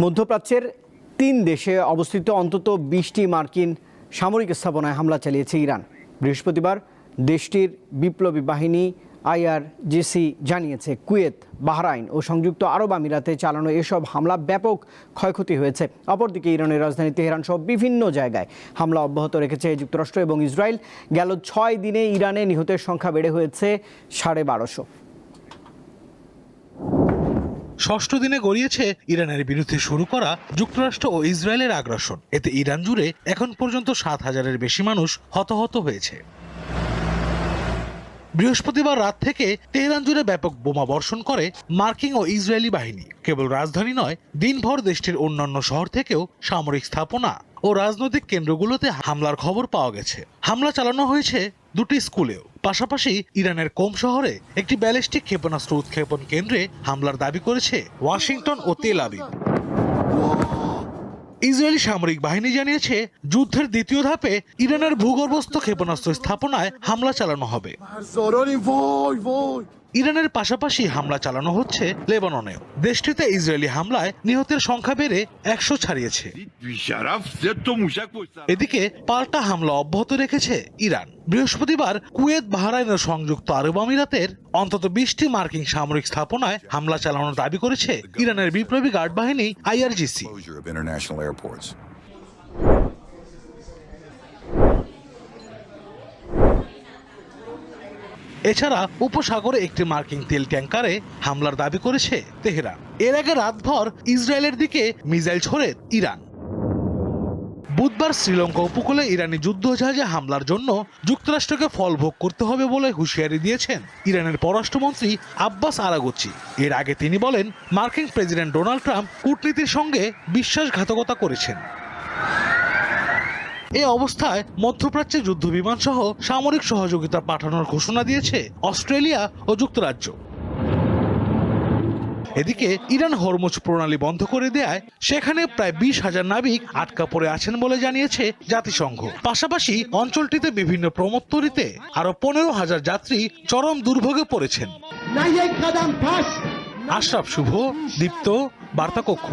মধ্যপ্রাচ্যের 3 দেশে অবস্থিত অন্তত 20টি মার্কিন সামরিক স্থাপনায় হামলা চালিয়েছে ইরান। বৃহস্পতিবার দেশটির বিপ্লবী বাহিনী আইআরজিসি জানিয়েছে, কুয়েত, বাহরাইন ও সংযুক্ত আরব আমিরাতে চালানো এসব হামলা ব্যাপক ক্ষয়ক্ষতি হয়েছে। অপরদিকে ইরানের রাজধানী তেহরান সহ বিভিন্ন জায়গায় হামলা অব্যাহত রেখেছে যুক্তরাষ্ট্র এবং ইসরায়েল। গেল 6 দিনে ইরানে নিহতের সংখ্যা বেড়ে হয়েছে 1250। ষষ্ঠ দিনে গড়িয়েছে ইরানের বিরুদ্ধে শুরু করা যুক্তরাষ্ট্র ও ইসরায়েলের আগ্রাসন। এতে ইরান জুড়ে এখন পর্যন্ত 7,000-এর বেশি মানুষ হতাহত হয়েছে। বৃহস্পতিবার রাত থেকে তেহরান জুড়ে ব্যাপক বোমা বর্ষণ করে মার্কিন ও ইসরায়েলি বাহিনী। কেবল রাজধানী নয়, দিনভর দেশটির অন্যান্য শহর থেকেও সামরিক স্থাপনা ও রাজনৈতিক কেন্দ্রগুলোতে হামলার খবর পাওয়া গেছে। হামলা চালানো হয়েছে 2টি স্কুলেও। পাশাপাশি ইরানের কোম শহরে একটি ব্যালিস্টিক ক্ষেপণাস্ত্র উৎক্ষেপণ কেন্দ্রে হামলার দাবি করেছে ওয়াশিংটন ও তেল আবিব। ইসরায়েলি সামরিক বাহিনী জানিয়েছে, যুদ্ধের দ্বিতীয় ধাপে ইরানের ভূগর্ভস্থ ক্ষেপণাস্ত্র স্থাপনায় হামলা চালানো হবে। ইরানের পাশাপাশি হামলা চালানো হচ্ছে লেবাননেও। দেশটিতে ইসরায়েলি হামলায় নিহতের সংখ্যা বেড়ে 100 ছাড়িয়েছে। এদিকে পাল্টা হামলা অব্যাহত রেখেছে ইরান। বৃহস্পতিবার কুয়েত, বাহরাইন ও সংযুক্ত আরব আমিরাতের অন্তত 20টি মার্কিন সামরিক স্থাপনায় হামলা চালানোর দাবি করেছে ইরানের বিপ্লবী গার্ড বাহিনী আইআরজিসি। এছাড়া উপসাগরে একটি মার্কিন তেল ট্যাঙ্কারে হামলার দাবি করেছে তেহরান। এর আগে রাতভর ইসরায়েলের দিকে মিসাইল ছোড়ে ইরান। বুধবার শ্রীলঙ্কা উপকূলে ইরানি যুদ্ধজাহাজে হামলার জন্য যুক্তরাষ্ট্রকে ফল ভোগ করতে হবে বলে হুঁশিয়ারি দিয়েছেন ইরানের পররাষ্ট্রমন্ত্রী আব্বাস আরাগচি। এর আগে তিনি বলেন, মার্কিন প্রেসিডেন্ট ডোনাল্ড ট্রাম্প কূটনীতির সঙ্গে বিশ্বাসঘাতকতা করেছেন। এ অবস্থায় মধ্যপ্রাচ্যে যুদ্ধবিমান সহ সামরিক সহযোগিতা পাঠানোর ঘোষণা দিয়েছে অস্ট্রেলিয়া ও যুক্তরাজ্য। এদিকে ইরান হরমুজ প্রণালী বন্ধ করে দেয়ায় সেখানে প্রায় 20,000 নাবিক আটকা পড়ে আছেন বলে জানিয়েছে জাতিসংঘ। পাশাপাশি অঞ্চলটিতে বিভিন্ন প্রমত্তরিতে আরো 15,000 যাত্রী চরম দুর্ভোগে পড়েছেন। আশরাফ শুভ, দীপ্ত, বার্তা কক্ষ।